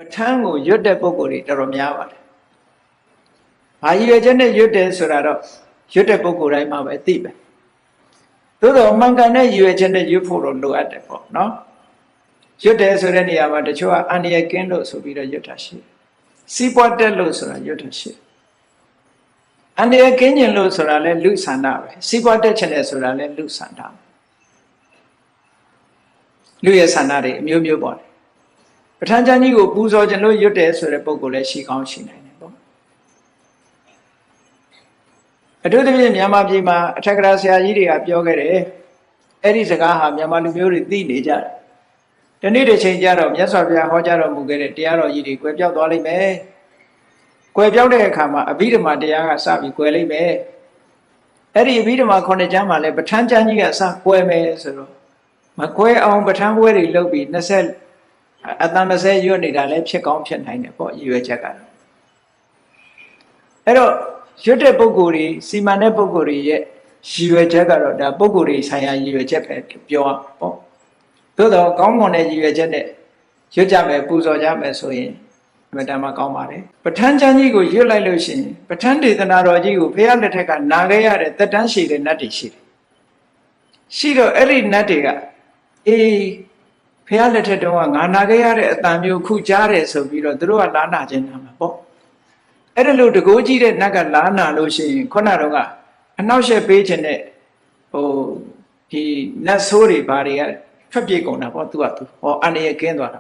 ပဋ္ဌာန်းကိုရွတ်တဲ့ပုဂ္ဂိုလ်တွေတော်တော်များပါတယ်။ဘာရည်ရွယ်ချက်နဲ့ရွတ်တယ်ဆိုတာတော့ရွတ်တဲ့ပုဂ္ဂိုလ်တိုင်းမှာပဲသိပဲ။သို့တော့မှန်ကန်တဲ့ရည်ရွယ်ချက်နဲ့ရွတ်ဖို့တော့လိုအပ်တယ်ပေါ့နော်။ရွတ်တယ်ဆိုတဲ့နေရာမှာတချို့ကအန္တရာယ်ကင်းလို့ဆိုပြီးတော့ရွတ်တာရှိတယ်။စီးပွားတက်လို့ဆိုတာရွတ်တာရှိတယ်။အန္တရာယ်ကင်းခြင်းလို့ဆိုတာလဲလူဆန္ဒပဲ။စီးပွားတက်ခြင်းလဲဆိုတာလဲလူဆန္ဒ။လူရဲ့ဆန္ဒတွေအမျိုးမျိုးပေါ့ပဋ္ဌာန်းကျမ်းကြီးကိုပူဇော်ခြင်းလို့ရွတ်တယ်ဆိုတဲ့ပုဂ္ဂိုလ်လည်းရှိကောင်းရှိနိုင်တယ်ပေါ့အထူးသဖြင့်မြန်မာပြည်မှာအထက်ကရာဆရာကြီးတွေကပြောခဲ့တယ်အဲ့ဒီစကားဟာမြန်မာလူမျိုးတွေသိနေကြတယ်ဒီနေ့တစ်ချိန်ကျတော့မြတ်စွာဘုရားဟောကြားတော်မူခဲ့တဲ့တရားတော်ကြီးတွေကွယ်ပြောက်သွားလိမ့်မယ်ကွယ်ပြောက်တဲ့အခါမှာအဘိဓမ္မာတရားကစပြီးကွယ်လိမ့်မယ်အဲ့ဒီအဘိဓမ္မာ9ကျမ်းမှာလည်းပဋ္ဌာန်းကျမ်းကြီးကစကွယ်မယ်ဆိုတော့မကွယ်အောင်ပဋ္ဌာန်းပွဲတွေလုပ်ပြီးအတန်20ရွတ်နေတာလည်းဖြစ်ကောင်းဖြစ်နိုင်တယ်ပေါ့ရည်ရွယ်ချက်ကတော့အဲ့တော့ရွတ်တဲ့ပုဂ္ဂိုလ်တွေစီမံတဲ့ပုဂ္ဂိုလ်တွေရဲ့ရည်ရွယ်ချက်ကတော့ဒါပုဂ္ဂိုလ်တွေဆိုင်ရာရည်ရွယ်ချက်ပဲပြောရပေါ့သို့တော့ကောင်းမွန်တဲ့ရည်ရွယ်ချက်နဲ့ရွတ်ကြမယ်ပူဇော်ကြမယ်ဆိုရင်အမှန်တမ်းကောင်းပါတယ်ပဋ္ဌာန်းကျမ်းကြီးကိုရွတ်လိုက်လို့ရှိရင်ပဋ္ဌာန်းဒေသနာတော်ကြီးကိုဘုရားလက်ထက်ကနာခဲ့ရတဲ့သက်တမ်းရှိတဲ့နတ်တွေရှိတယ်ရှိတော့အဲ့ဒီနတ်တွေကဖះလက်ထက်တုန်းကငါနာခဲ့ရတဲ့အတန်မျိုးခုကြားတယ်ဆိုပြီးတော့သူတို့ကလာနာခြင်းနာမှာပေါ့အဲ့ဒါလို့တကိုးကြီးတဲ့နတ်ကလာနာလို့ရှိရင်ခုနတော့ကအနောက်ရှက်ပေးခြင်းနဲ့ဒီနတ်ဆိုးတွေဘာတွေကထွက်ပြေးကုန်တာပေါ့သူကသူဟောအန္တရာယ်ကင်းသွားတာ